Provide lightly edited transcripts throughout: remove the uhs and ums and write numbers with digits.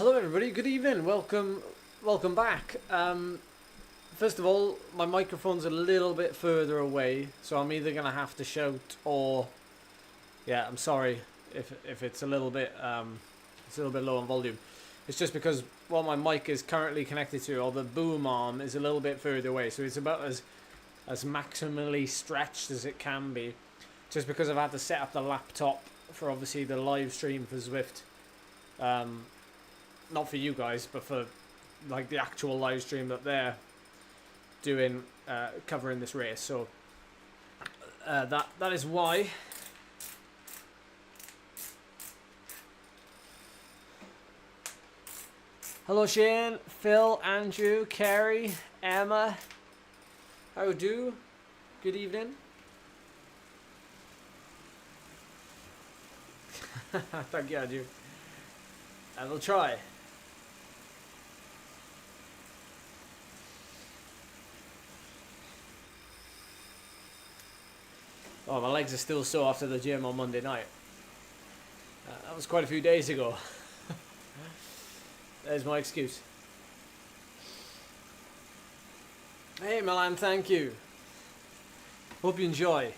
Hello everybody, good evening, welcome back. First of all, my microphone's a little bit further away, so I'm either going to have to shout or, yeah, I'm sorry if it's a little bit low on volume. It's just because what my mic is currently connected to, or the boom arm, is a little bit further away, so it's about as maximally stretched as it can be, just because I've had to set up the laptop for obviously the live stream for Zwift. Not for you guys, but for like the actual live stream that they're doing, covering this race. So that is why. Hello Shane, Phil, Andrew, Kerry, Emma. How do? Good evening. Thank you, Andrew. I will try. Oh, my legs are still sore after the gym on Monday night. That was quite a few days ago. There's my excuse. Hey Milan, thank you. Hope you enjoy.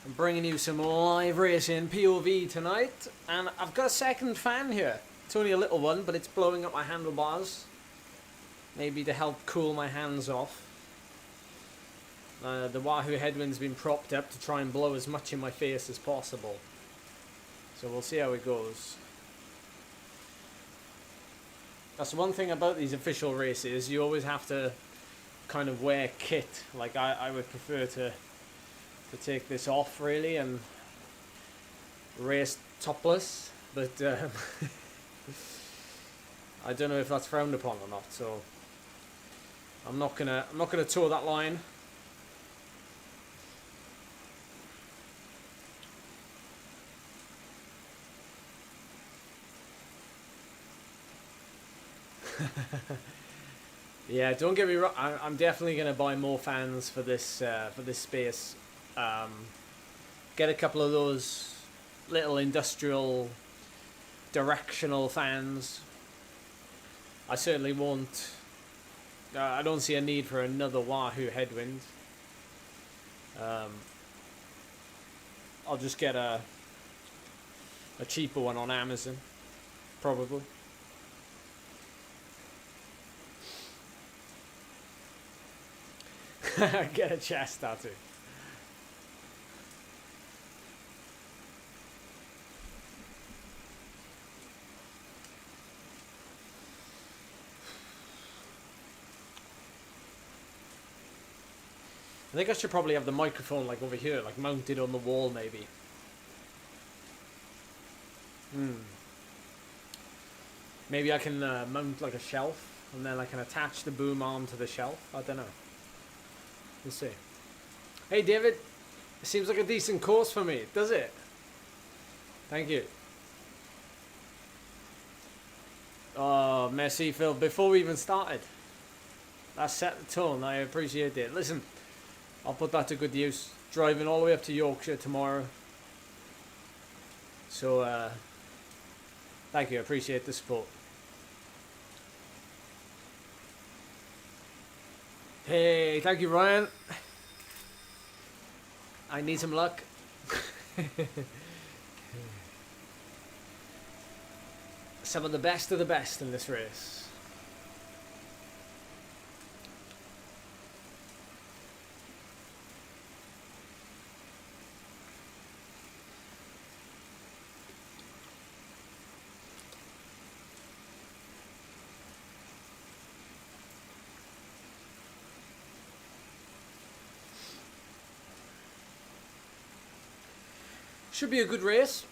I'm bringing you some live racing POV tonight, and I've got a second fan here. It's only a little one, but it's blowing up my handlebars. Maybe to help cool my hands off. The Wahoo Headwind's been propped up to try and blow as much in my face as possible. So we'll see how it goes. That's one thing about these official races, you always have to kind of wear kit. Like I would prefer to take this off really and race topless, but I don't know if that's frowned upon or not, so I'm not gonna toe that line. Yeah, don't get me wrong. I'm definitely gonna buy more fans for this space. Get a couple of those little industrial directional fans. I certainly won't. I don't see a need for another Wahoo Headwind. I'll just get a cheaper one on Amazon, probably. Get a chest tattoo. I think I should probably have the microphone like over here, like mounted on the wall maybe. Maybe I can mount like a shelf and then I can attach the boom arm to the shelf. I don't know. We'll see. Hey David, it seems like a decent course for me, does it? Thank you. Oh, merci Phil, before we even started. That set the tone, I appreciate it. Listen, I'll put that to good use. Driving all the way up to Yorkshire tomorrow. So, thank you, I appreciate the support. Hey, thank you, Ryan. I need some luck. Some of the best in this race. Should be a good race,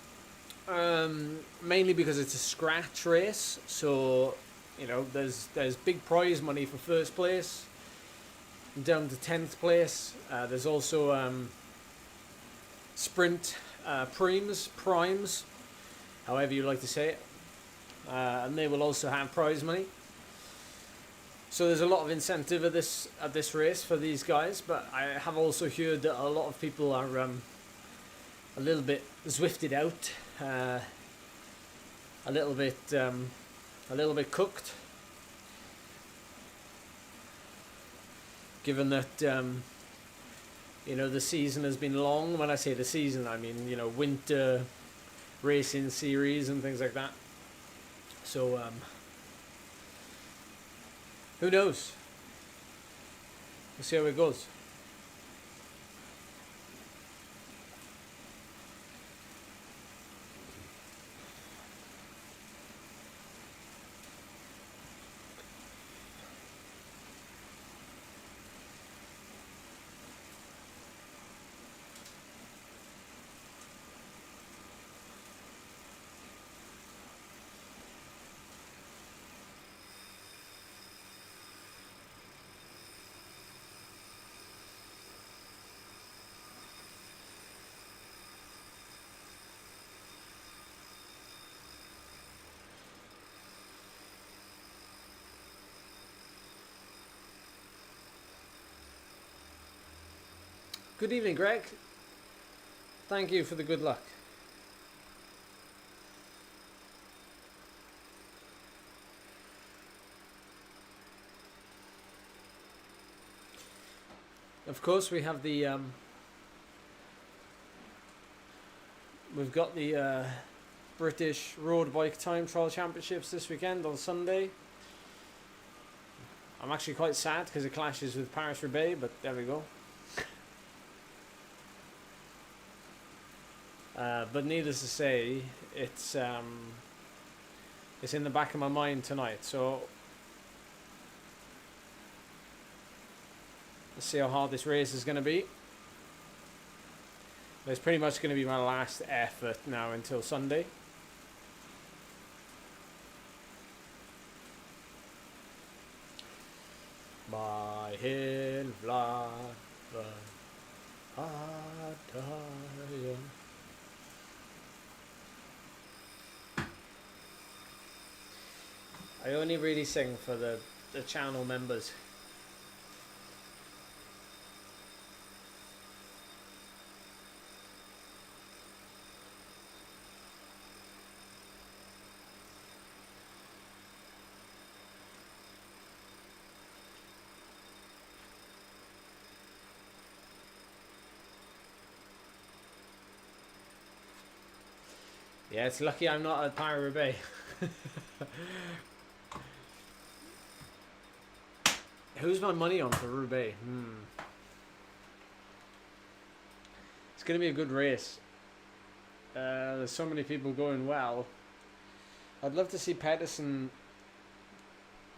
mainly because it's a scratch race, so you know there's big prize money for first place down to 10th place. There's also sprint primes, however you like to say it, and they will also have prize money. So there's a lot of incentive at this race for these guys, but I have also heard that a lot of people are a little bit Zwifted out, a little bit cooked, given that the season has been long. When I say the season, I mean winter racing series and things like that. So who knows? We'll see how it goes. Good evening, Greg. Thank you for the good luck. Of course, we have the we've got the British Road Bike Time Trial Championships this weekend on Sunday. I'm actually quite sad because it clashes with Paris-Roubaix, but there we go. But needless to say, it's in the back of my mind tonight. So let's see how hard this race is going to be. It's pretty much going to be my last effort now until Sunday. My hill blood, I only really sing for the channel members. Yeah, it's lucky I'm not at Paris-Roubaix. Who's my money on for Roubaix? It's going to be a good race. There's so many people going well. I'd love to see Pedersen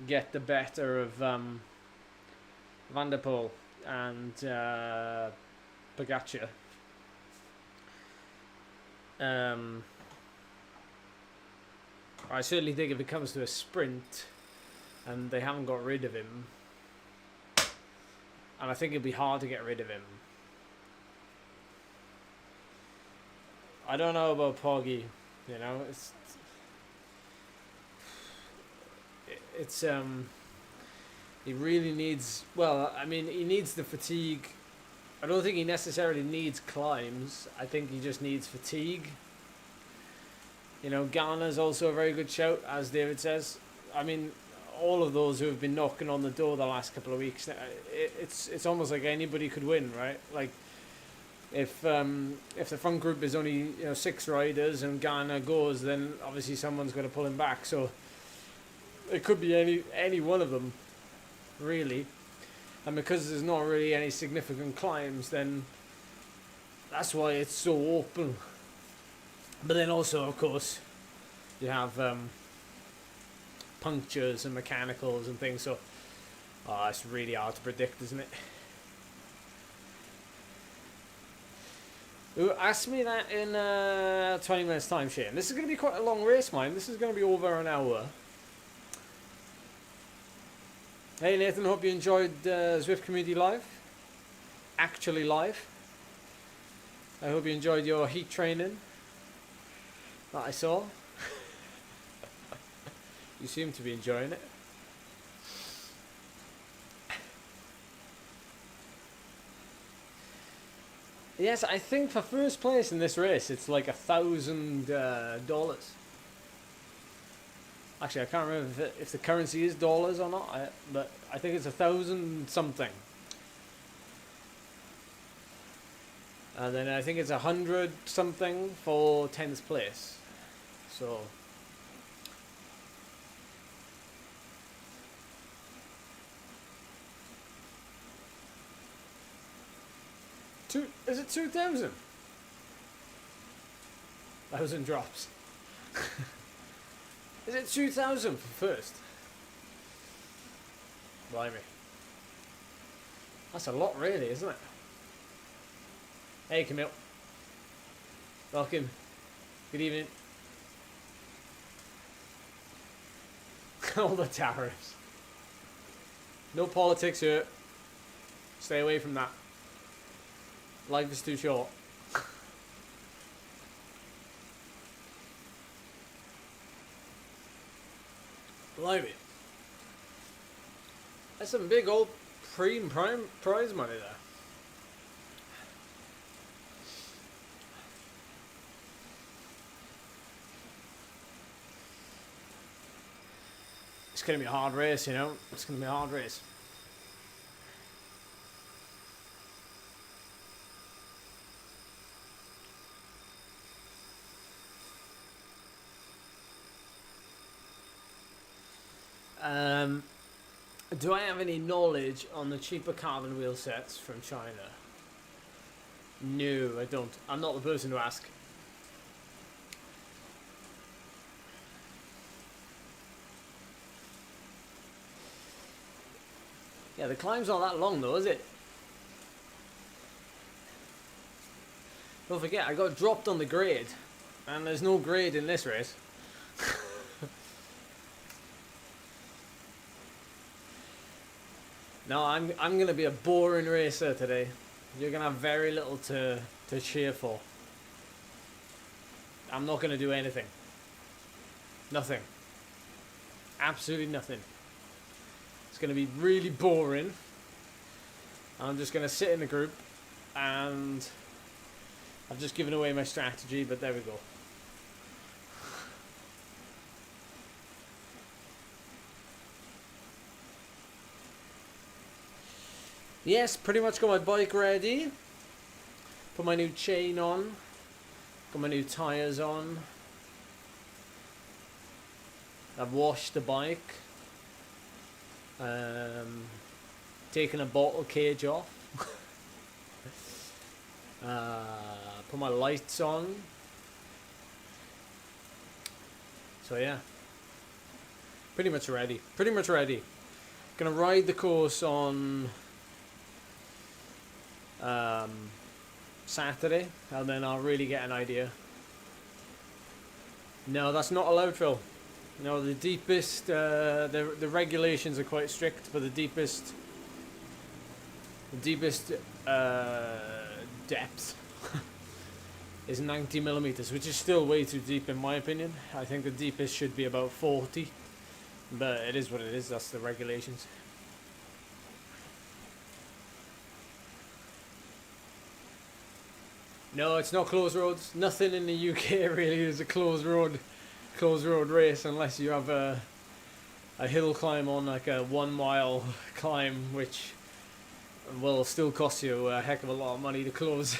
get the better of Van der Poel and Pogacar. I certainly think if it comes to a sprint and they haven't got rid of him, and I think it'd be hard to get rid of him. I don't know about Poggy, he really needs, he needs the fatigue. I don't think he necessarily needs climbs. I think he just needs fatigue. Ghana's also a very good shout, as David says. I mean, all of those who have been knocking on the door the last couple of weeks, it's almost like anybody could win, right? Like, if the front group is only 6 riders and Ghana goes, then obviously someone's going to pull him back. So it could be any one of them, really. And because there's not really any significant climbs, then that's why it's so open. But then also, of course, you have punctures and mechanicals and things, so it's really hard to predict, isn't it? Ask me that in 20 minutes time, Shane. This is going to be quite a long race, mine. This is going to be over an hour. Hey Nathan, hope you enjoyed Zwift Community Live. Actually live. I hope you enjoyed your heat training that I saw. You seem to be enjoying it. Yes, I think for first place in this race, it's like $1,000. Actually, I can't remember if the currency is dollars or not, but I think it's 1,000 something. And then I think it's 100 something for 10th place. So is it 2,000? 1,000 drops. Is it 2,000 for first? Blimey. That's a lot really, isn't it? Hey Camille. Welcome. Good evening. All the tariffs. No politics here. Stay away from that. Life is too short. Blimey. That's some big old prime prize money there. It's going to be a hard race, you know. It's going to be a hard race. Do I have any knowledge on the cheaper carbon wheel sets from China? No, I don't. I'm not the person to ask. Yeah, the climb's not that long though, is it? Don't forget, I got dropped on the grade, and there's no grade in this race. No, I'm gonna be a boring racer today. You're gonna have very little to cheer for. I'm not gonna do anything. Nothing. Absolutely nothing. It's gonna be really boring. I'm just gonna sit in the group, and I've just given away my strategy, but there we go. Yes, pretty much got my bike ready. Put my new chain on. Got my new tyres on. I've washed the bike. Taken a bottle cage off. Put my lights on. So yeah. Pretty much ready. Pretty much ready. Gonna ride the course on Saturday, and then I'll really get an idea. No, that's not allowed, Phil. No, the deepest, the regulations are quite strict, but the deepest depth is 90 millimeters, which is still way too deep in my opinion. I think the deepest should be about 40, but it is what it is. That's the regulations. No, it's not closed roads. Nothing in the UK really is a closed road race unless you have a hill climb on, like a 1 mile climb, which will still cost you a heck of a lot of money to close.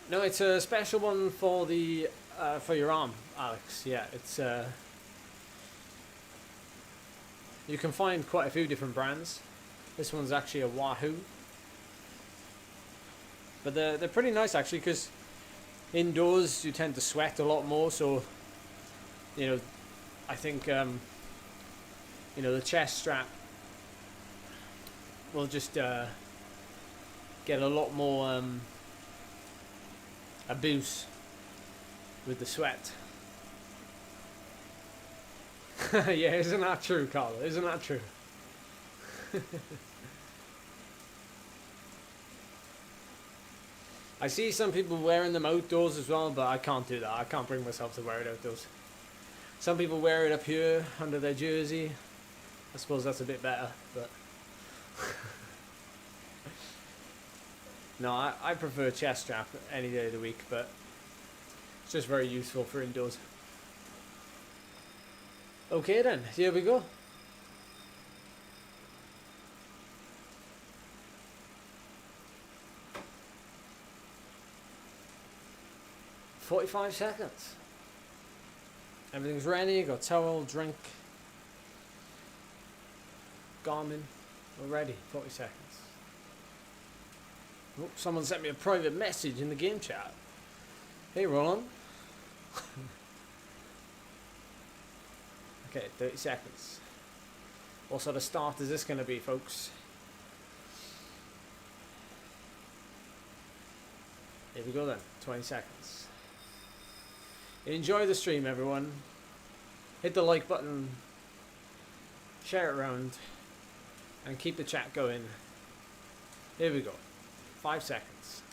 No, it's a special one for the for your arm, Alex. Yeah, it's you can find quite a few different brands. This one's actually a Wahoo. But they're pretty nice actually, because indoors you tend to sweat a lot more, so you know, I think you know, the chest strap will just get a lot more a boost with the sweat. Yeah, isn't that true, Carla? Isn't that true? I see some people wearing them outdoors as well, but I can't do that. I can't bring myself to wear it outdoors. Some people wear it up here under their jersey. I suppose that's a bit better, but no, I prefer chest strap any day of the week, but it's just very useful for indoors. Okay then, here we go. "45 seconds. Everything's ready. Got towel, drink, Garmin. We're ready. 40 seconds. Oh, someone sent me a private message in the game chat. Hey, Roland. Okay, 30 seconds. What sort of start is this going to be, folks? Here we go then. 20 seconds. Enjoy the stream, everyone. Hit the like button, share it around, and keep the chat going. Here we go. 5 seconds.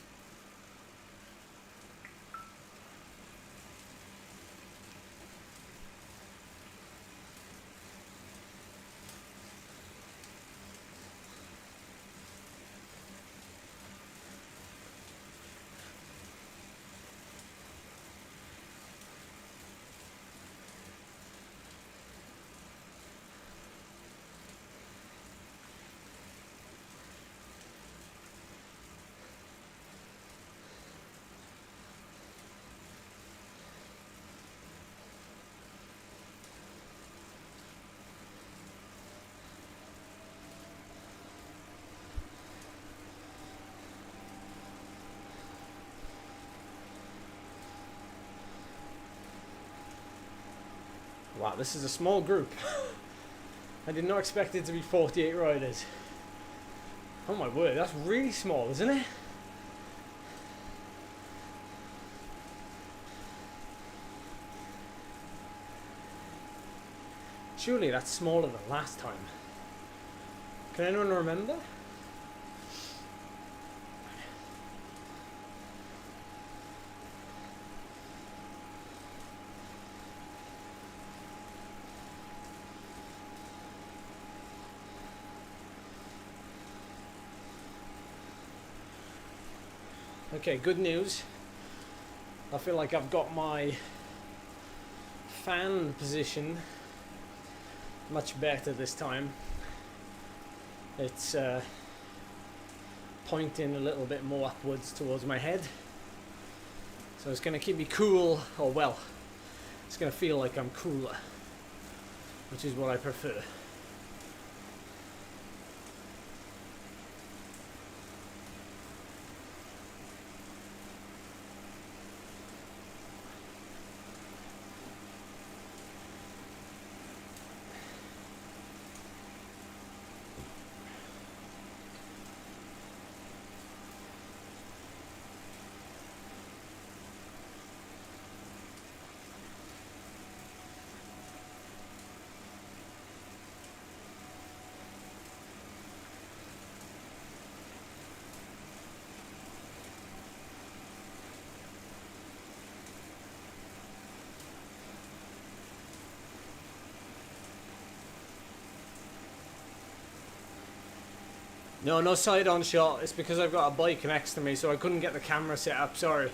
Wow, this is a small group. I did not expect it to be 48 riders. Oh my word, that's really small, isn't it? Surely that's smaller than last time. Can anyone remember? Okay, good news. I feel like I've got my fan position much better this time. It's pointing a little bit more upwards towards my head. So it's going to keep me cool, or well, it's going to feel like I'm cooler, which is what I prefer. No, no side-on shot. It's because I've got a bike next to me, so I couldn't get the camera set up. Sorry.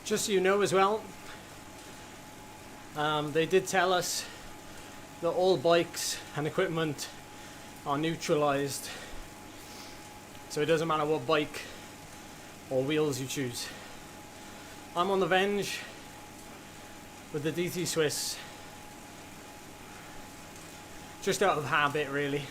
Just so you know as well, they did tell us that all bikes and equipment are neutralized, so it doesn't matter what bike or wheels you choose. I'm on the Venge with the DT Swiss, just out of habit really.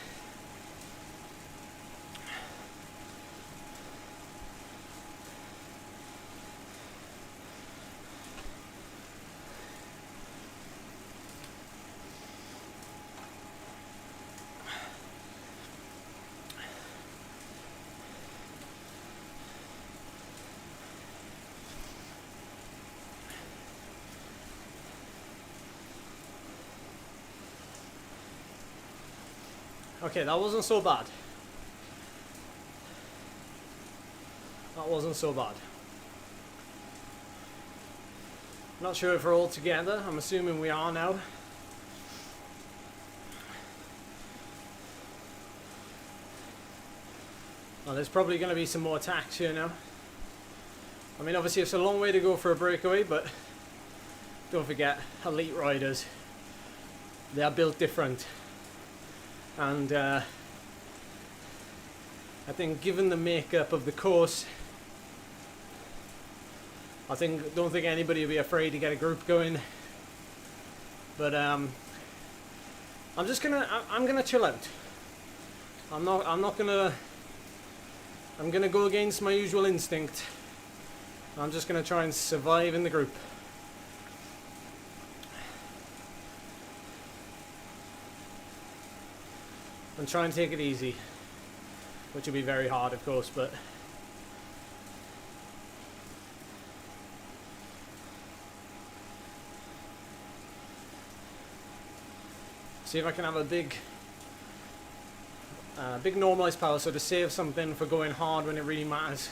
Okay, that wasn't so bad. That wasn't so bad. Not sure if we're all together. I'm assuming we are now. Well, there's probably going to be some more attacks here now. I mean, obviously it's a long way to go for a breakaway, but don't forget, elite riders, they are built different. And I think given the makeup of the course, don't think anybody will be afraid to get a group going. But I'm gonna chill out. I'm gonna go against my usual instinct. I'm just gonna try and survive in the group. And try and take it easy, which will be very hard of course, but see if I can have a big normalized power, so to save something for going hard when it really matters.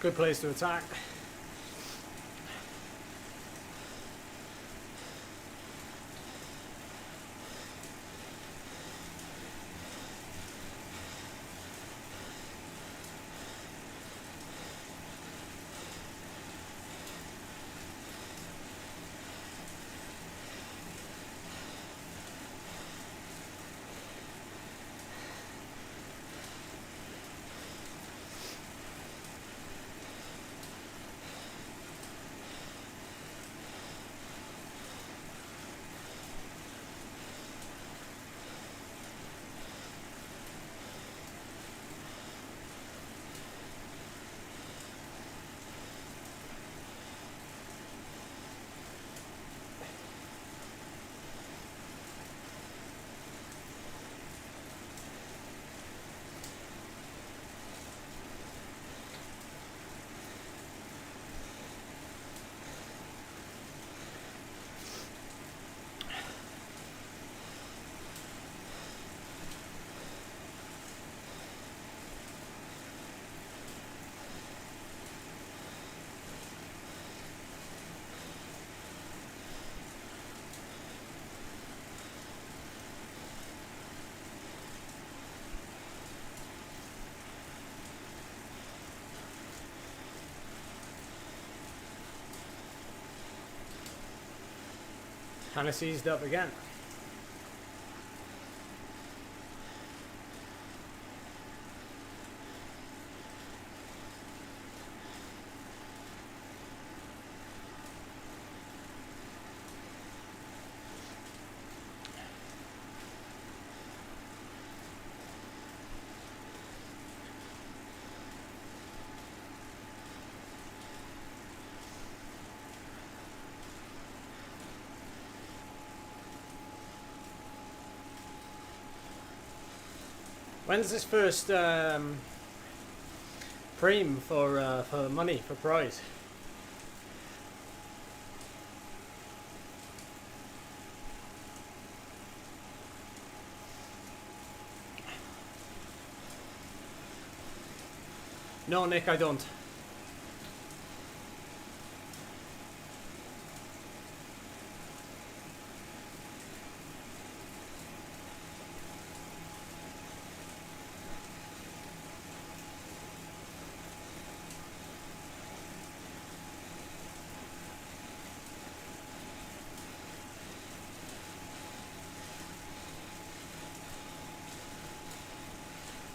Good place to attack. Kind of seized up again. When's this first preem for money, for prize? No, Nick, I don't.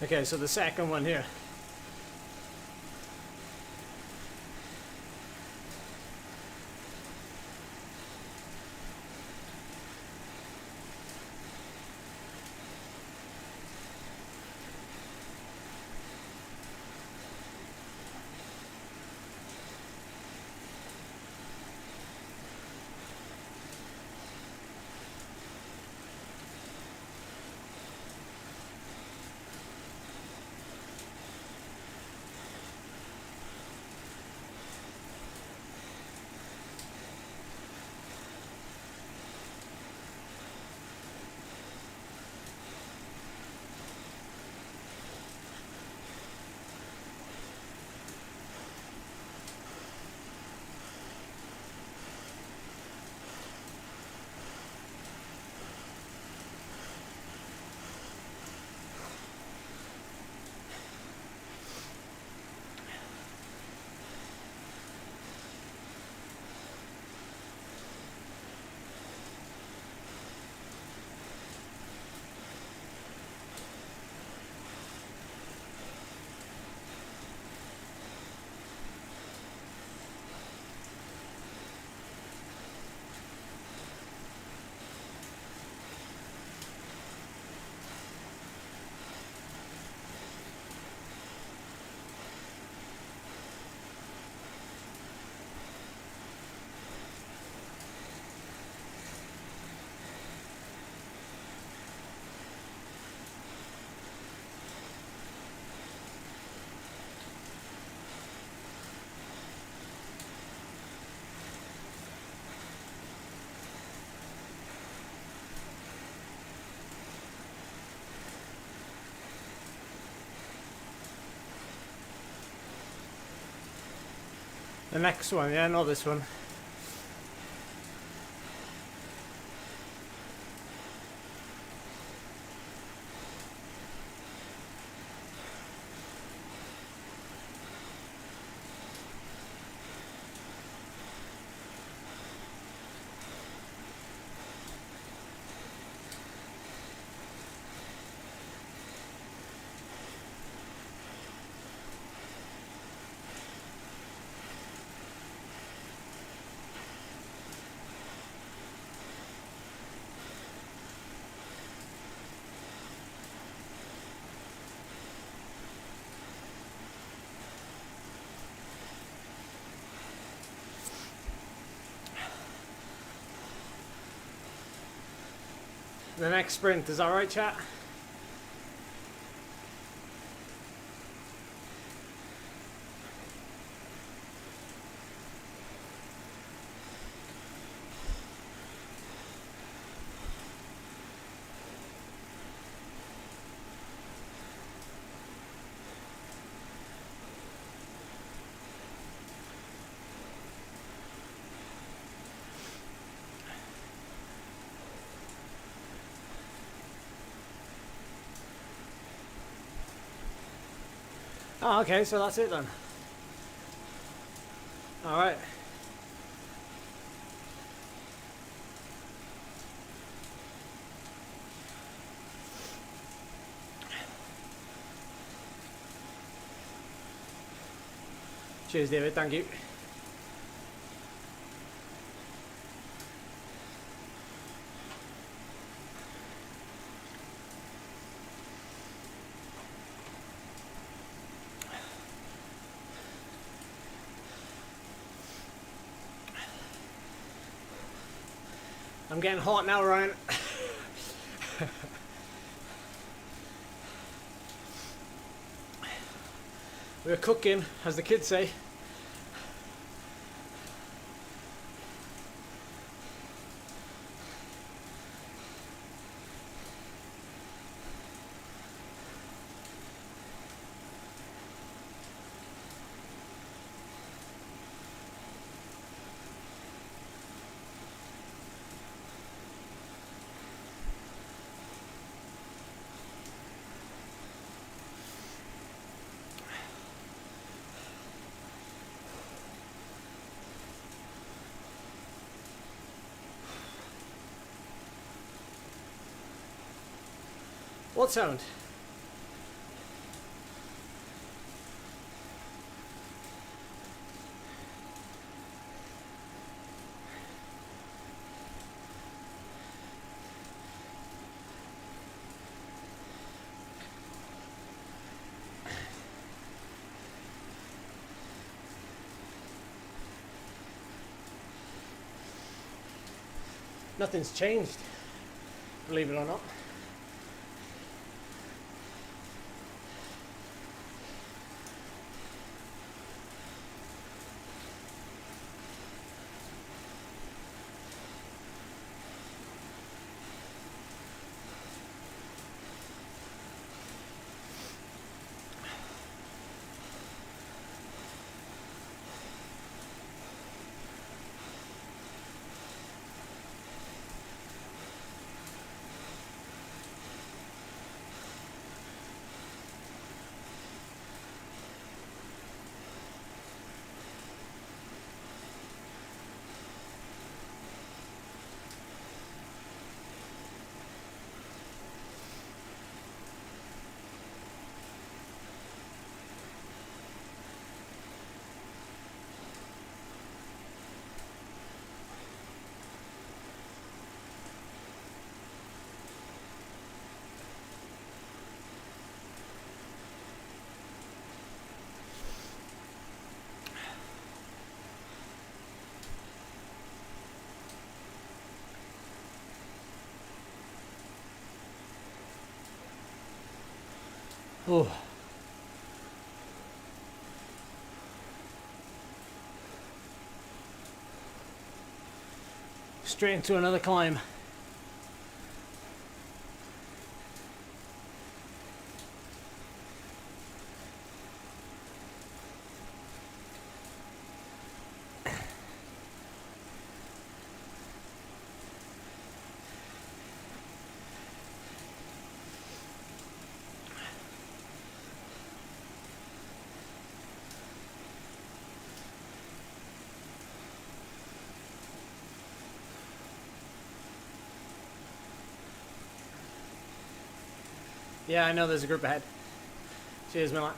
Okay, so the second one here. The next one, yeah, not this one. The next sprint, is that right, chat? Oh, okay, so that's it then. Alright. Cheers, David, thank you. I'm getting hot now, Ryan. We're cooking, as the kids say. What sound? Nothing's changed, believe it or not. Oh. Straight into another climb. Yeah, I know there's a group ahead. Cheers, Miller.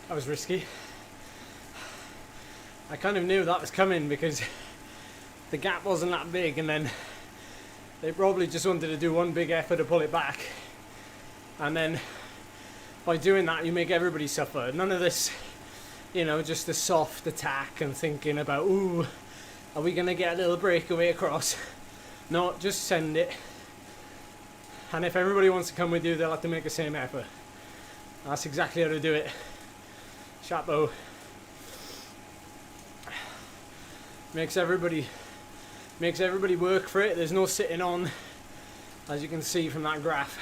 That was risky. I kind of knew that was coming because the gap wasn't that big, and then they probably just wanted to do one big effort to pull it back, and then by doing that you make everybody suffer. None of this, you know, just a soft attack and thinking about, ooh, are we going to get a little breakaway across? No, just send it, and if everybody wants to come with you, they'll have to make the same effort. That's exactly how to do it. Chapeau. Makes everybody work for it. There's no sitting on, as you can see from that graph.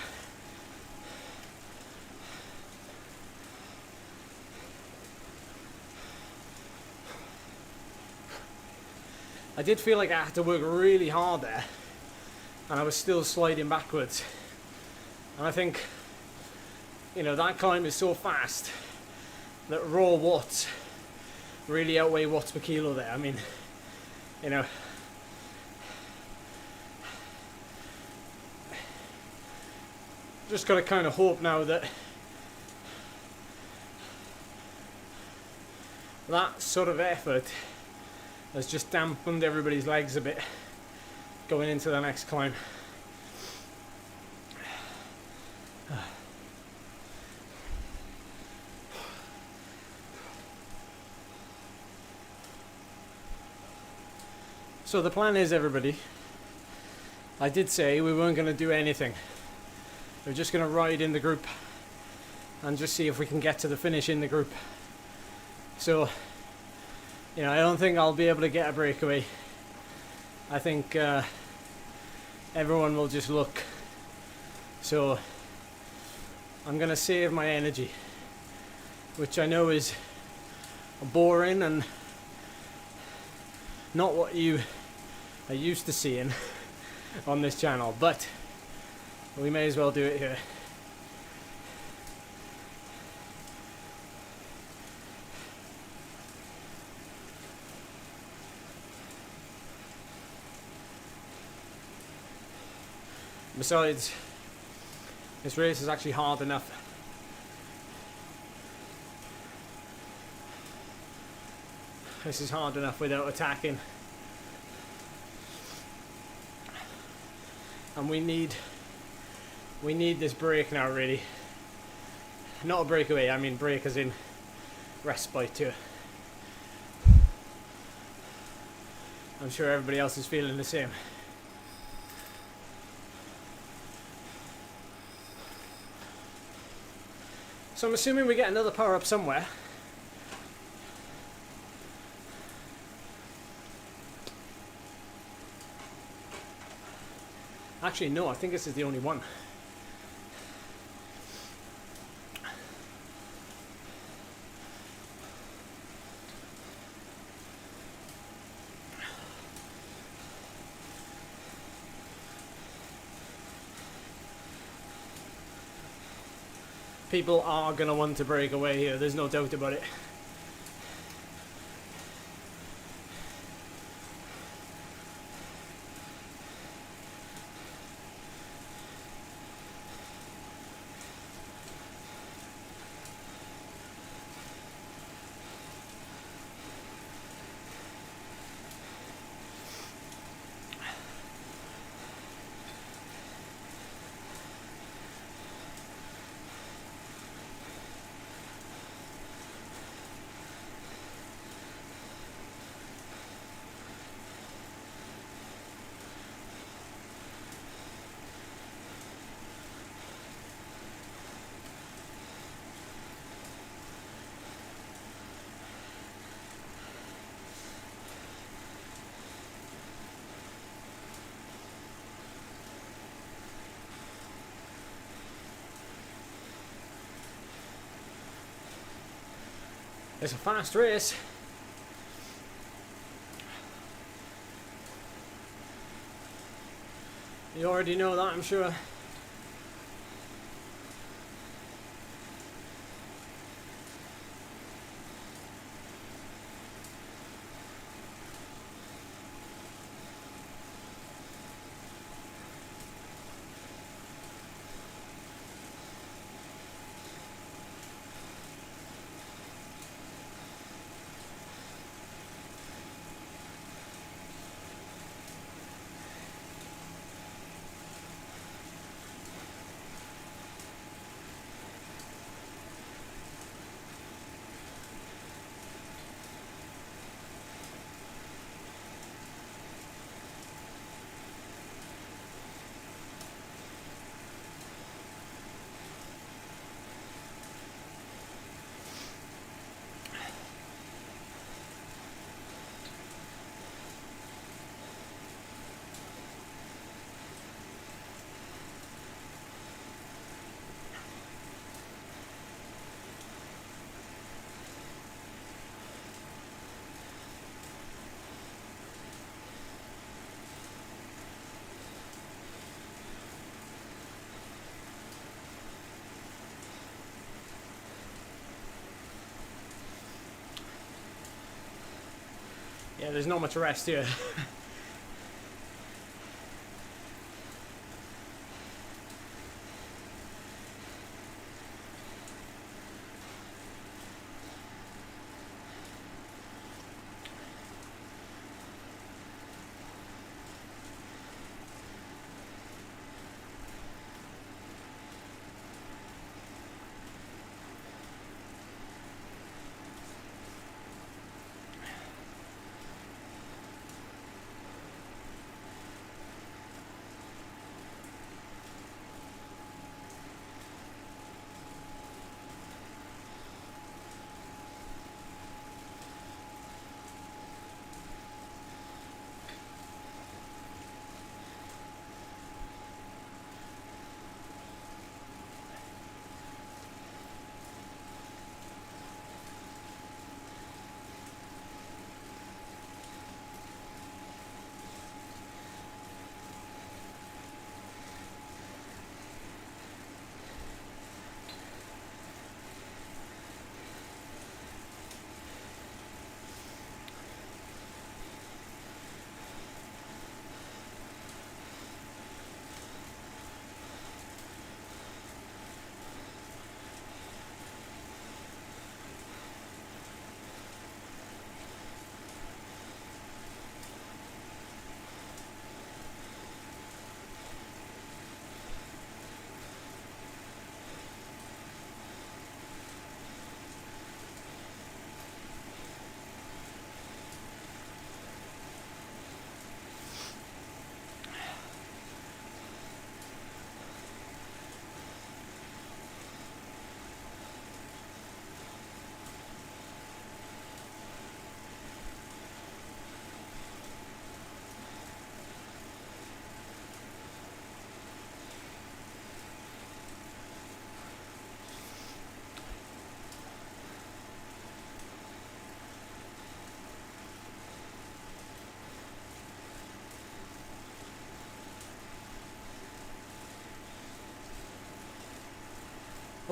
I did feel like I had to work really hard there, and I was still sliding backwards. And I think, you know, that climb is so fast that raw watts really outweigh watts per kilo there. I mean, you know, just got to kind of hope now that that sort of effort has just dampened everybody's legs a bit going into the next climb. So the plan is, everybody, I did say we weren't going to do anything. We're just going to ride in the group and just see if we can get to the finish in the group. So, you know, I don't think I'll be able to get a breakaway. I think everyone will just look. So I'm going to save my energy, which I know is boring and not what you are used to seeing on this channel, but we may as well do it here. Besides, this race is actually hard enough. This is hard enough without attacking. And we need this break now, really. Not a breakaway, I mean break as in respite too. I'm sure everybody else is feeling the same. So I'm assuming we get another power up somewhere. Actually, no, I think this is the only one. People are going to want to break away here, there's no doubt about it. It's a fast race. You already know that, I'm sure. Yeah, there's not much rest here.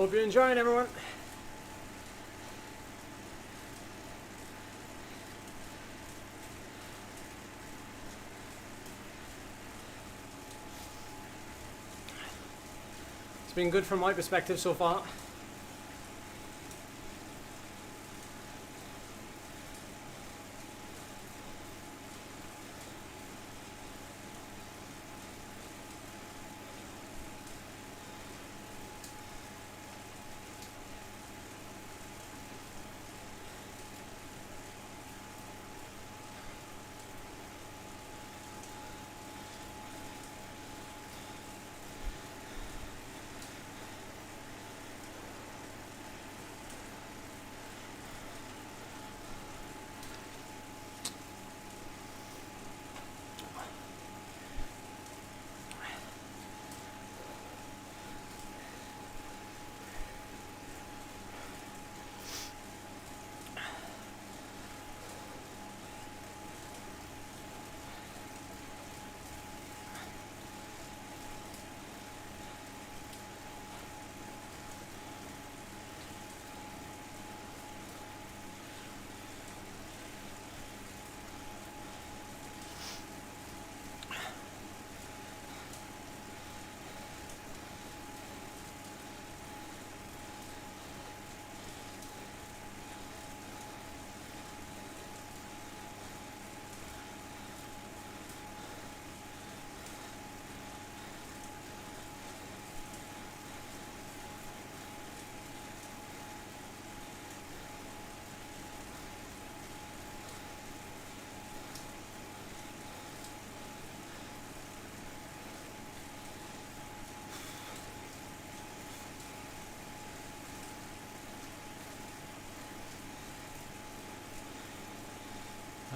Hope you're enjoying, everyone. It's been good from my perspective so far.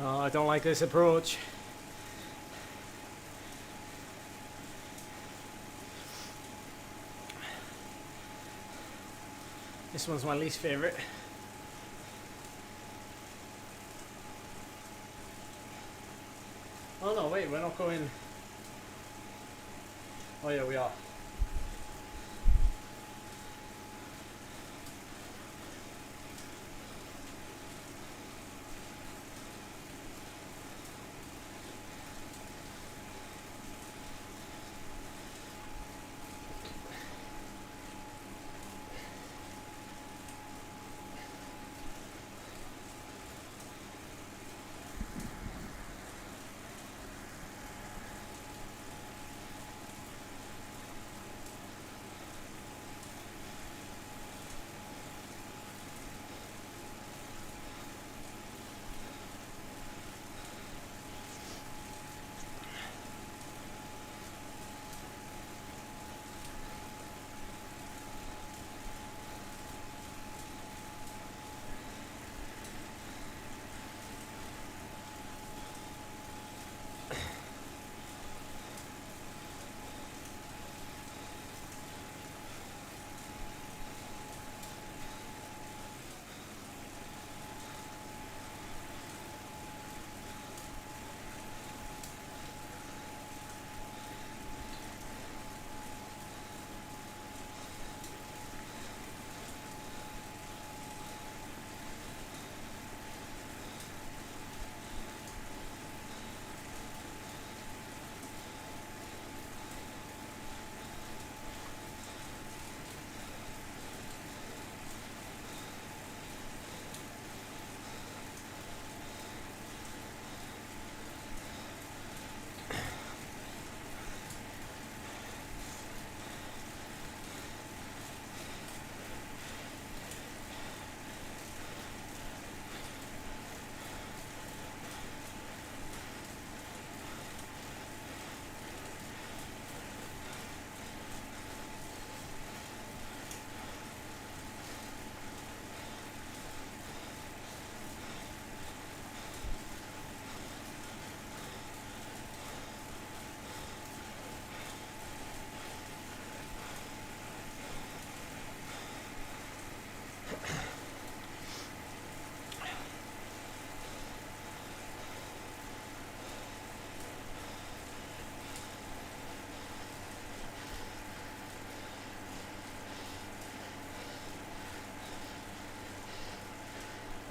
Oh, I don't like this approach. This one's my least favorite. Oh no, wait, we're not going. Oh yeah, we are.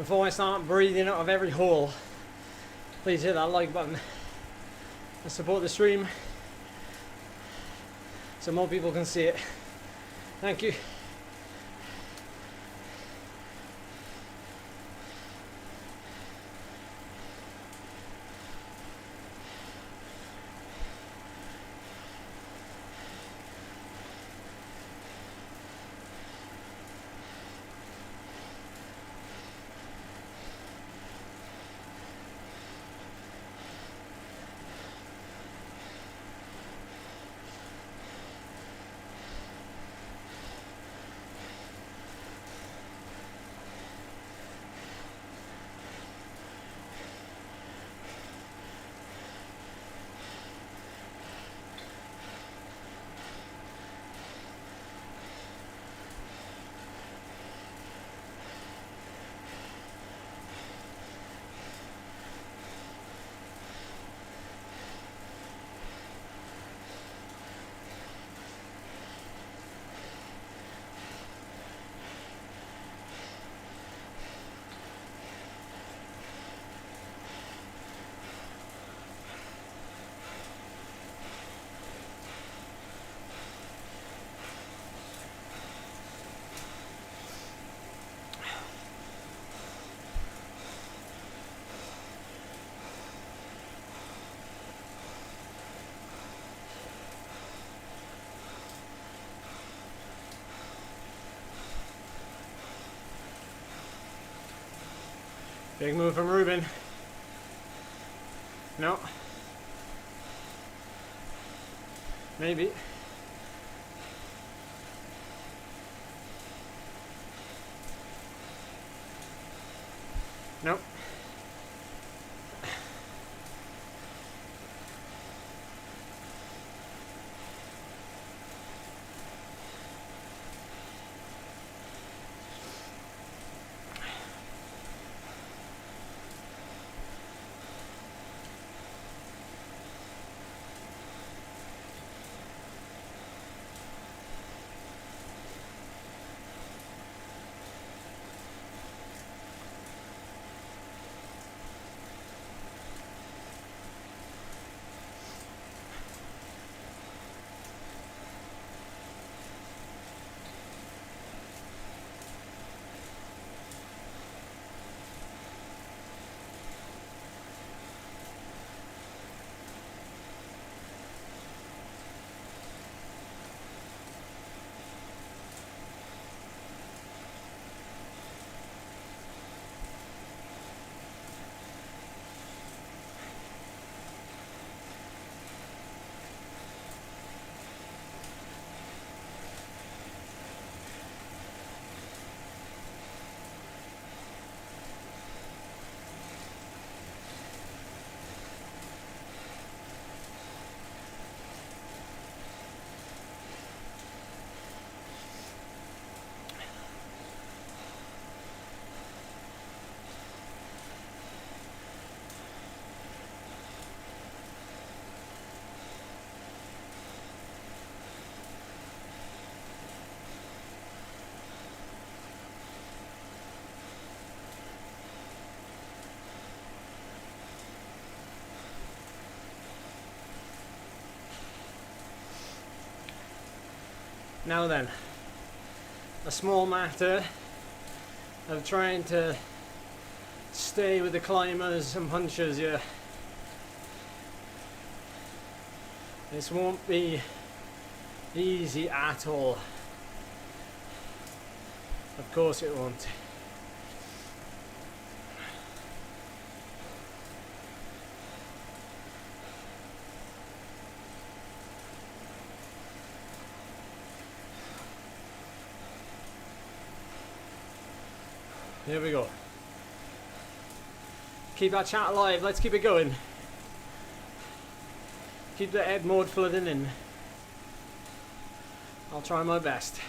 Before I start breathing out of every hole, please hit that like button and support the stream so more people can see it. Thank you. Big move from Ruben. No. Maybe. Nope. Now then, a small matter of trying to stay with the climbers and punchers here. This won't be easy at all. Of course it won't. Here we go. Keep our chat alive, let's keep it going. Keep the head mode flooding in. I'll try my best.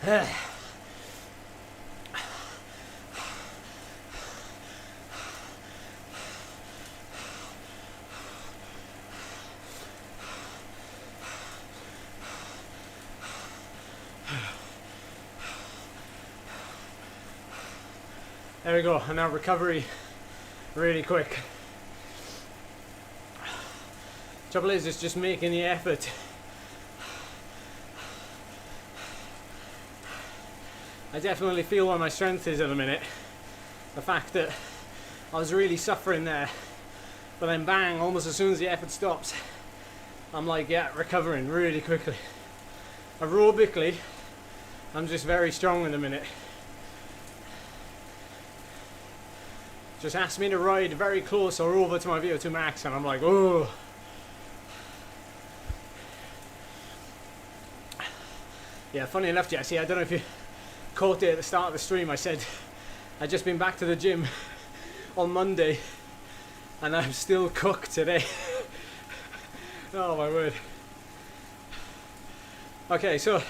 There we go, and now recovery really quick. Trouble is, it's just making the effort. I definitely feel where my strength is at the minute. The fact that I was really suffering there, but then bang, almost as soon as the effort stops, I'm like, yeah, recovering really quickly. Aerobically, I'm just very strong in a minute. Just asked me to ride very close or over to my VO2 max, and I'm like, oh. Yeah, funny enough, Jesse, I don't know if you caught it at the start of the stream. I said I'd just been back to the gym on Monday, and I'm still cooked today. Oh my word. Okay, so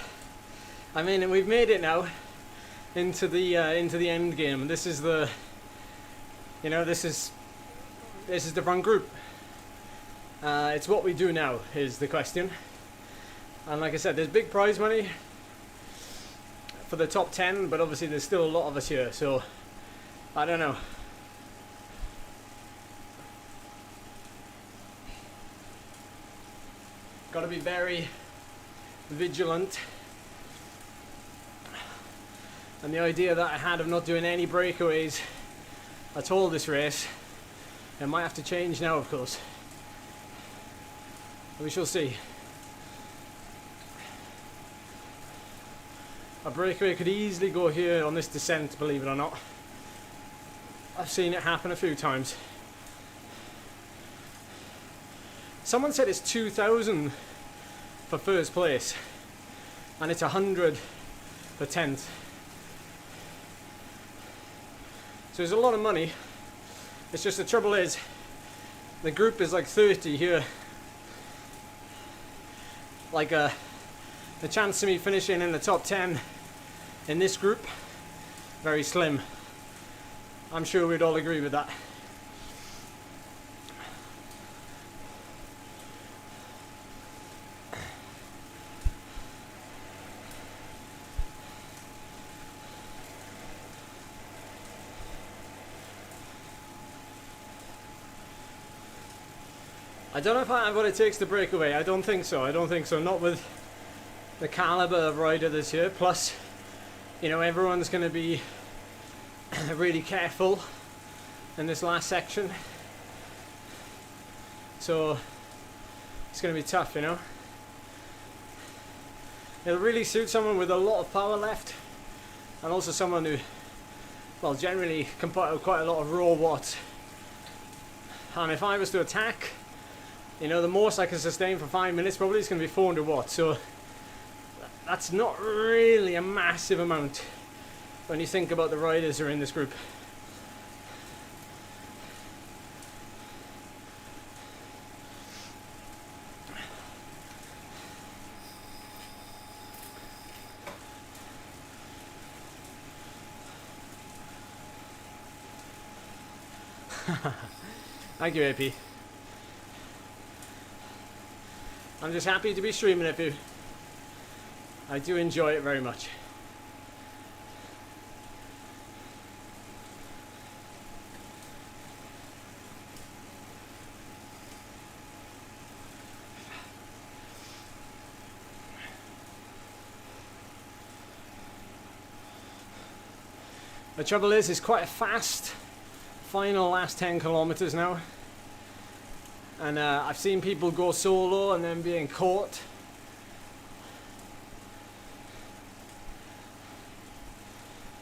I mean, we've made it now into the end game. This is the, you know, this is the front group. It's what we do now is the question. And like I said, there's big prize money for the top 10, but obviously there's still a lot of us here, so I don't know. Got to be very vigilant. And the idea that I had of not doing any breakaways at all this race, it might have to change now, of course. We shall see. A breakaway could easily go here on this descent, believe it or not. I've seen it happen a few times. Someone said it's 2,000 for first place, and it's 100 for 10th. So there's a lot of money. It's just the trouble is, the group is like 30 here. Like the chance of me finishing in the top 10 in this group, very slim. I'm sure we'd all agree with that. I don't know if I have what it takes to break away. I don't think so. Not with the caliber of rider this year. Plus, you know, everyone's going to be really careful in this last section. So it's going to be tough, you know. It'll really suit someone with a lot of power left, and also someone who, well, generally can put out quite a lot of raw watts. And if I was to attack, you know, the most I can sustain for 5 minutes probably is going to be 400 watts. So that's not really a massive amount when you think about the riders who are in this group. Thank you, AP. I'm just happy to be streaming it for you. I do enjoy it very much. The trouble is, it's quite a fast final last 10 kilometers now. And I've seen people go solo and then being caught.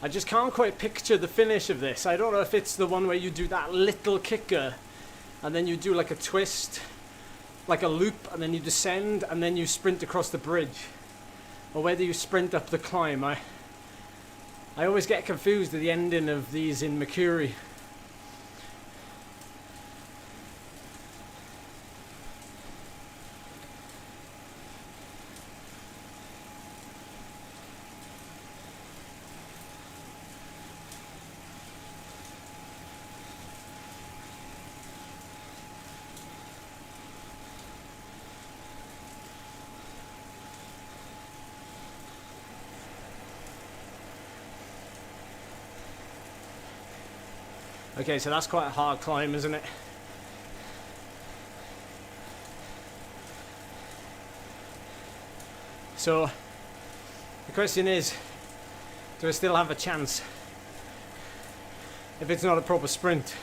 I just can't quite picture the finish of this. I don't know if it's the one where you do that little kicker and then you do like a twist, like a loop, and then you descend and then you sprint across the bridge, or whether you sprint up the climb. I always get confused at the ending of these in Mercury. Okay, so that's quite a hard climb, isn't it? So the question is, do I still have a chance if it's not a proper sprint?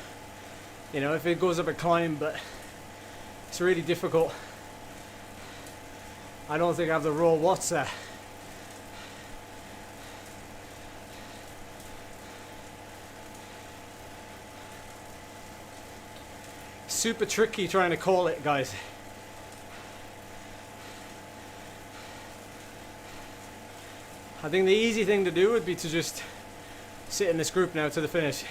You know, if it goes up a climb but it's really difficult, I don't think I have the raw watts there. Super tricky trying to call it, guys. I think the easy thing to do would be to just sit in this group now to the finish.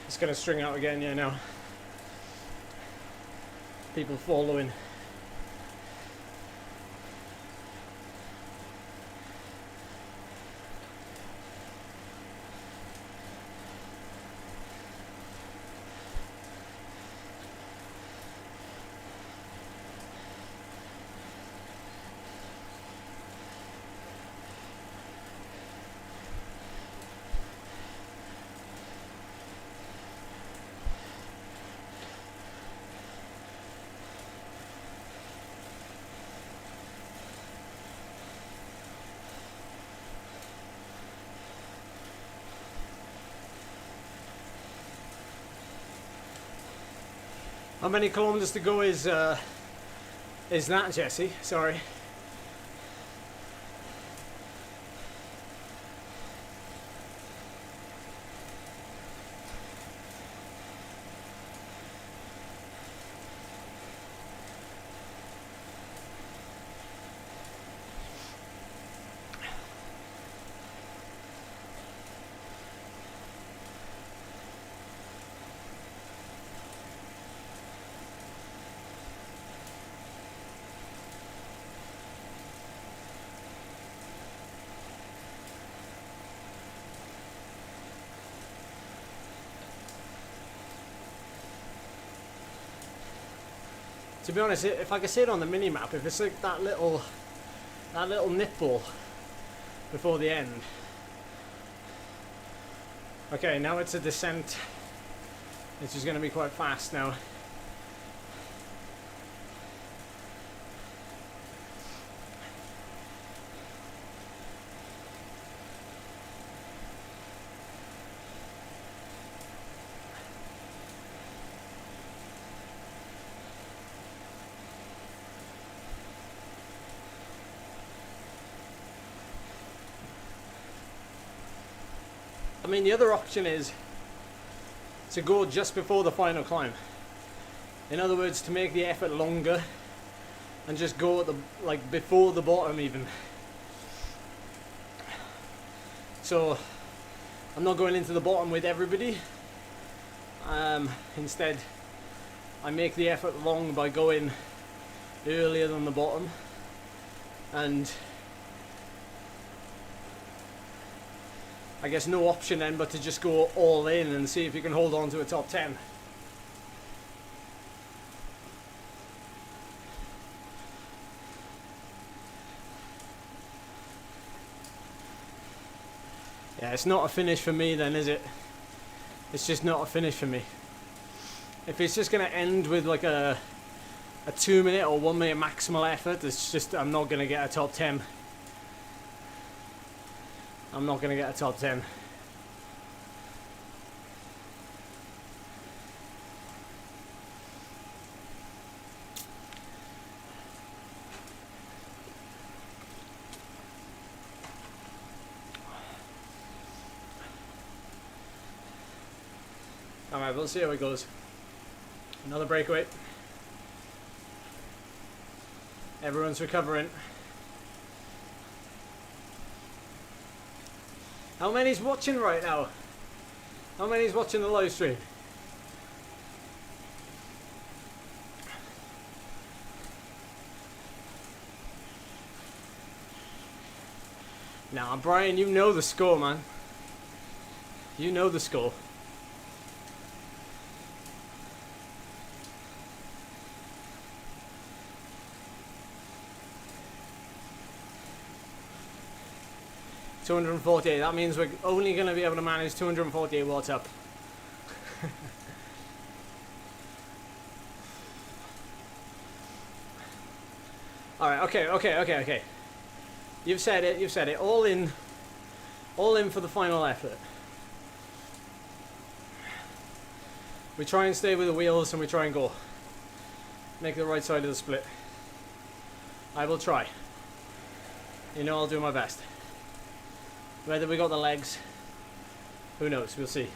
It's gonna string out again, yeah, now. People following. How many kilometers to go is that, Jesse? Sorry. To be honest, if I could see it on the mini map, if it's like that little nipple before the end. Okay, now it's a descent, which is going to be quite fast now. I mean, the other option is to go just before the final climb. In other words, to make the effort longer and just go at the, like, before the bottom even. So I'm not going into the bottom with everybody. Instead, I make the effort long by going earlier than the bottom, and I guess no option then but to just go all in and see if you can hold on to a top 10. Yeah, it's not a finish for me then, is it? It's just not a finish for me. If it's just going to end with like a 2 minute or 1 minute maximal effort, it's just, I'm not going to get a top 10. I'm not going to get a top 10. Alright, we'll see how it goes. Another breakaway. Everyone's recovering. How many's watching right now? How many's watching the live stream? Nah, Brian, you know the score, man. You know the score. $248. That means we're only going to be able to manage 248 watts up. Alright, okay. You've said it. All in for the final effort. We try and stay with the wheels and we try and go. Make the right side of the split. I will try. You know I'll do my best. Whether we got the legs, who knows, we'll see.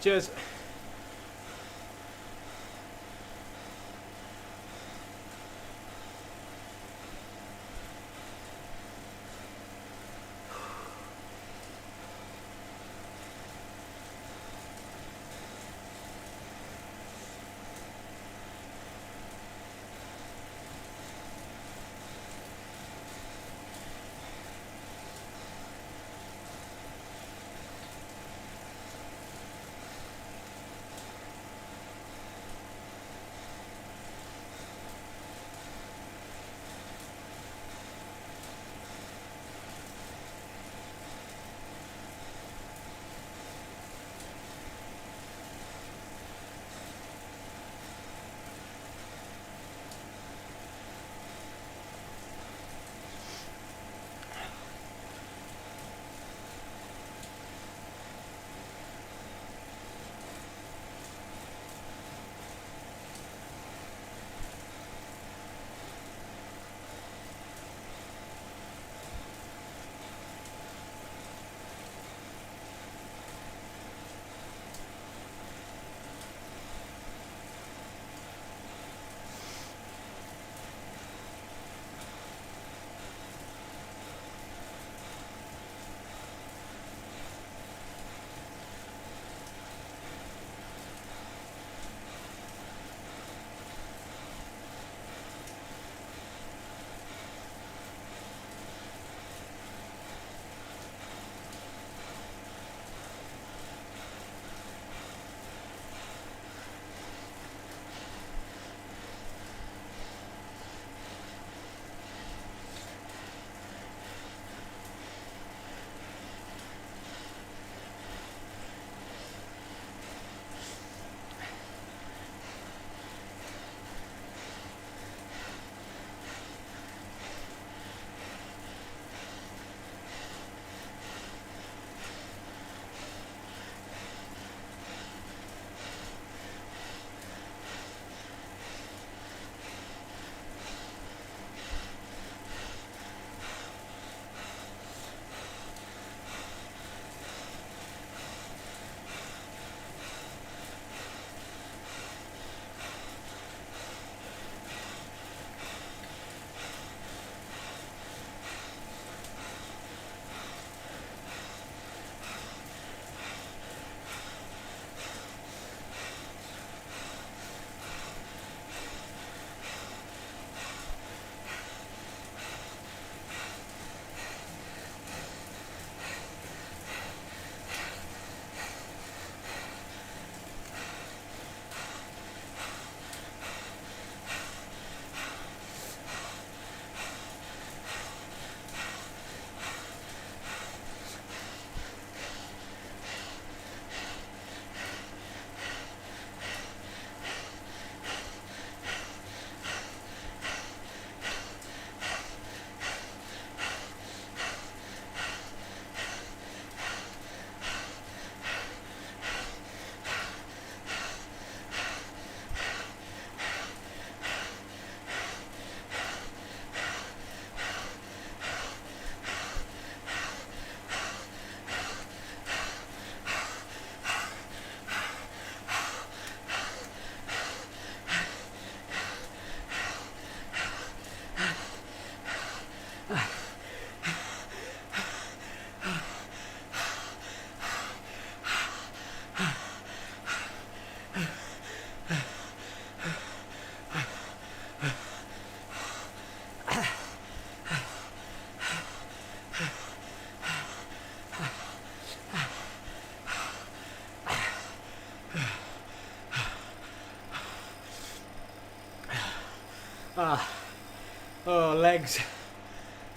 Cheers.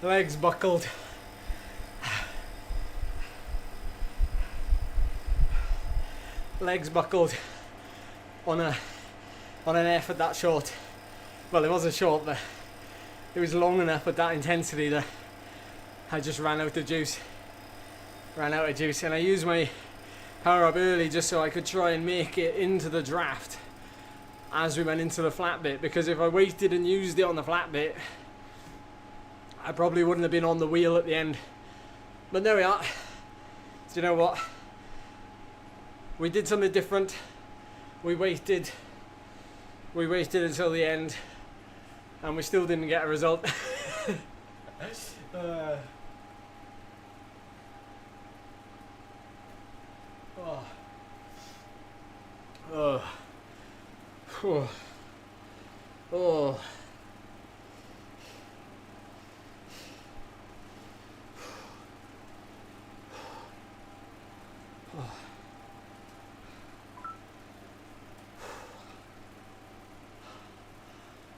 legs buckled. Legs buckled on an effort that short. Well, it wasn't short, but it was long enough at that intensity that I just ran out of juice. And I used my power up early just so I could try and make it into the draft as we went into the flat bit, because if I waited and used it on the flat bit, I probably wouldn't have been on the wheel at the end. But there we are. Do you know what? We did something different. We waited until the end, and we still didn't get a result. Oh. Oh. Oh. Oh.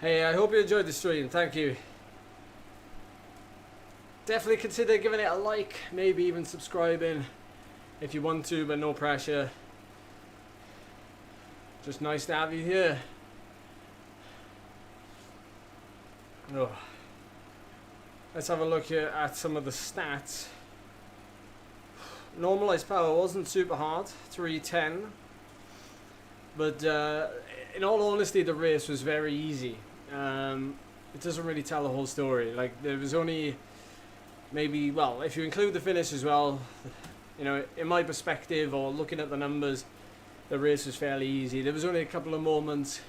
Hey, I hope you enjoyed the stream. Thank you. Definitely consider giving it a like, maybe even subscribing if you want to, but no pressure. Just nice to have you here. Oh. Let's have a look here at some of the stats. Normalized power wasn't super hard, 310. But in all honesty, the race was very easy. It doesn't really tell the whole story. Like, there was only maybe, well, if you include the finish as well, you know, in my perspective or looking at the numbers, the race was fairly easy. There was only a couple of moments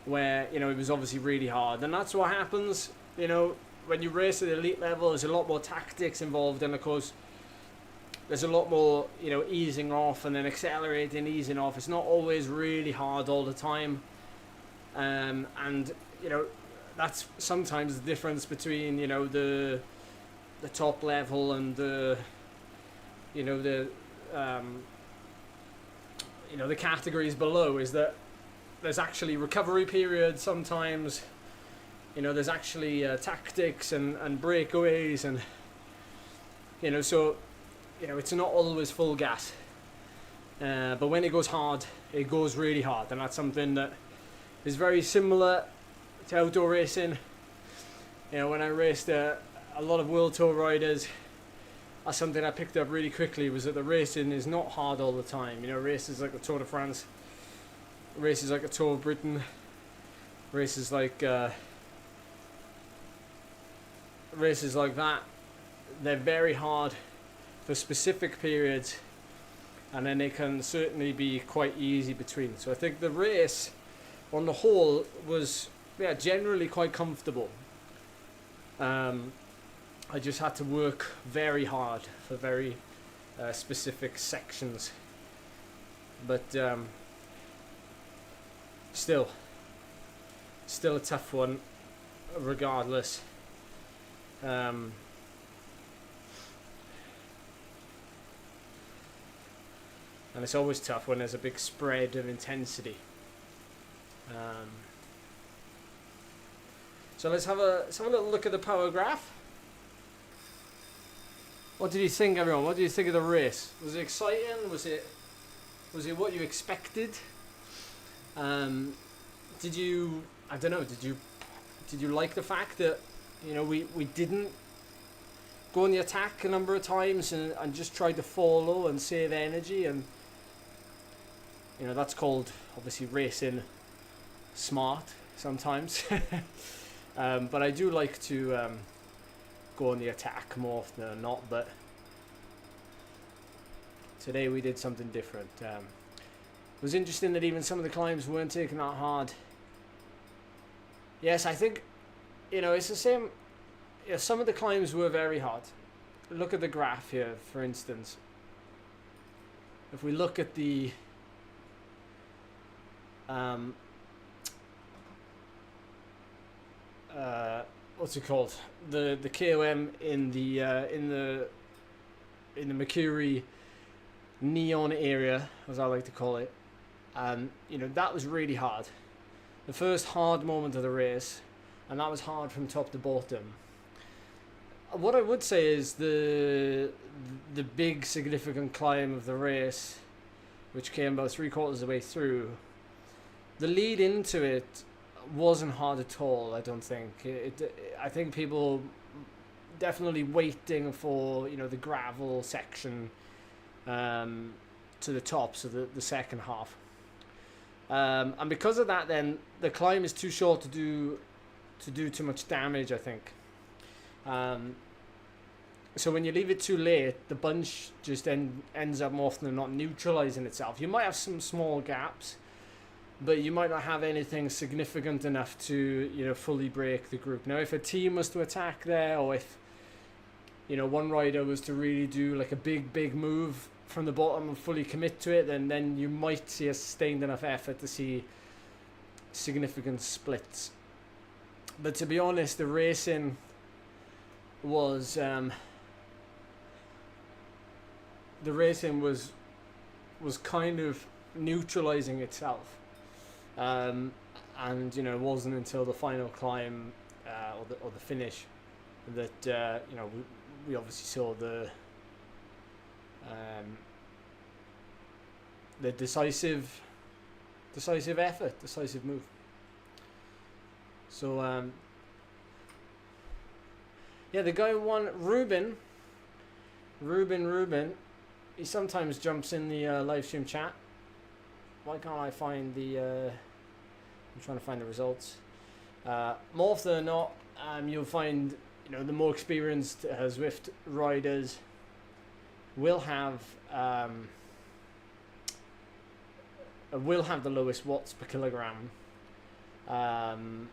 where, you know, it was obviously really hard, and that's what happens, you know, when you race at the elite level. There's a lot more tactics involved, and of course there's a lot more, you know, easing off and then accelerating, easing off. It's not always really hard all the time, and you know, that's sometimes the difference between, you know, the top level and the, you know, the you know, the categories below, is that there's actually recovery periods sometimes. You know, there's actually tactics and breakaways, and, you know, so, you know, it's not always full gas. But when it goes hard, it goes really hard, and that's something that is very similar to outdoor racing. You know, when I raced a lot of World Tour riders, that's something I picked up really quickly, was that the racing is not hard all the time. You know, races like the Tour de France, races like the Tour of Britain, races like that, they're very hard for specific periods, and then they can certainly be quite easy between. So I think the race on the whole was, yeah, generally quite comfortable. I just had to work very hard for very specific sections, but still a tough one regardless. And it's always tough when there's a big spread of intensity. So let's have a little look at the power graph. What did you think, everyone? What did you think of the race? Was it exciting? Was it what you expected? Did you, I don't know, did you like the fact that, you know, we didn't go on the attack a number of times and just tried to follow and save energy? And, you know, that's called obviously racing smart sometimes. But I do like to go on the attack more often than not, but today we did something different. It was interesting that even some of the climbs weren't taken that hard. Yes, I think, you know, it's the same. Yeah, some of the climbs were very hard. Look at the graph here, for instance. If we look at the what's it called? The KOM in the Mercury neon area, as I like to call it. You know, that was really hard. The first hard moment of the race and that was hard from top to bottom. What I would say is the big significant climb of the race, which came about 3/4 of the way through, the lead into it wasn't hard at all. I don't think I think people definitely waiting for the gravel section to the top, so the second half, and because of that, then the climb is too short to do too much damage, I think. So when you leave it too late, the bunch just ends up more often than not neutralizing itself. You might have some small gaps, but you might not have anything significant enough to fully break the group. Now, if a team was to attack there, or if one rider was to really do like a big move from the bottom and fully commit to it, then you might see a sustained enough effort to see significant splits. But to be honest, the racing was kind of neutralizing itself, and it wasn't until the final climb or the finish that we obviously saw the decisive effort, decisive move. So the guy who won, Ruben, he sometimes jumps in the live stream chat. Why can't I find the I'm trying to find the results. More often than not, you'll find the more experienced Zwift riders will have the lowest watts per kilogram, and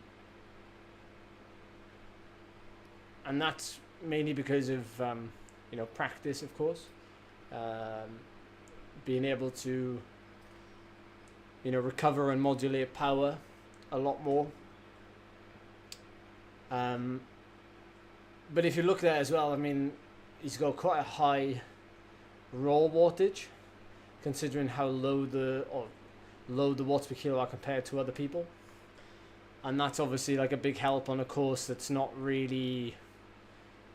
that's mainly because of practice, of course, being able to recover and modulate power a lot more. But if you look at it as well, I mean, he's got quite a high raw wattage, considering how low the watts per kilo are compared to other people, and that's obviously like a big help on a course that's not really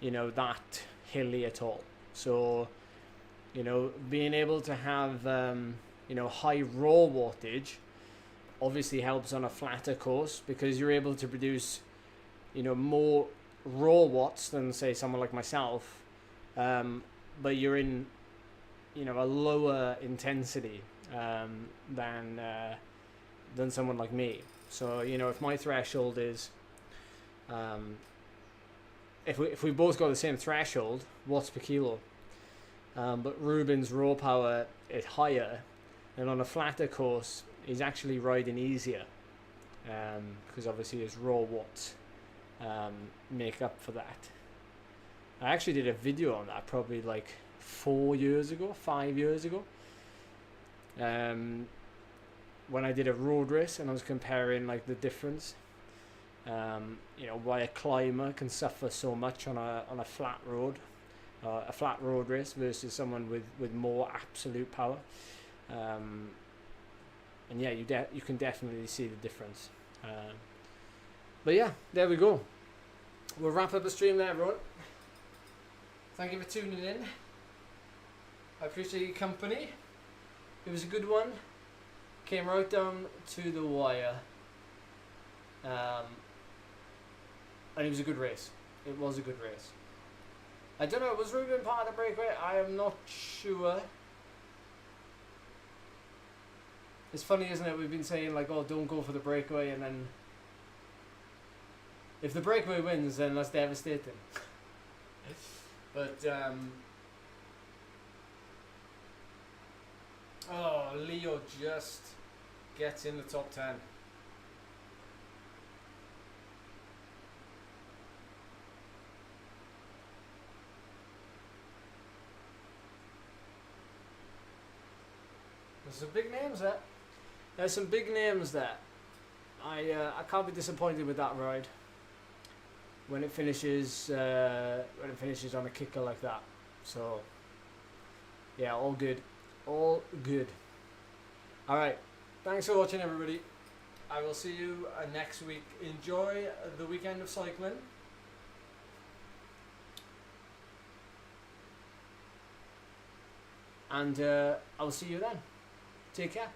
that hilly at all. So being able to have high raw wattage obviously helps on a flatter course, because you're able to produce more raw watts than, say, someone like myself, but you're in a lower intensity than someone like me. So if my threshold is if we both got the same threshold watts per kilo, but Ruben's raw power is higher, and on a flatter course he's actually riding easier, because obviously his raw watts make up for that. I actually did a video on that probably like 5 years ago, when I did a road race, and I was comparing like the difference, why a climber can suffer so much on a flat road, a flat road race, versus someone with more absolute power. And yeah, you can definitely see the difference. But yeah, there we go. We'll wrap up the stream there, everyone. Thank you for tuning in. I appreciate your company. It was a good one. Came right down to the wire. And it was a good race. It was a good race. I don't know, was Ruben part of the breakaway? I am not sure. It's funny, isn't it? We've been saying like, oh, don't go for the breakaway, and then if the breakaway wins, then that's devastating. But Leo just gets in the top 10. There's some big names there. There's some big names there. I can't be disappointed with that ride when it finishes on a Kickr like that. So yeah, all good. All right. Thanks for watching, everybody. I will see you next week. Enjoy the weekend of cycling. And I will see you then. Take care.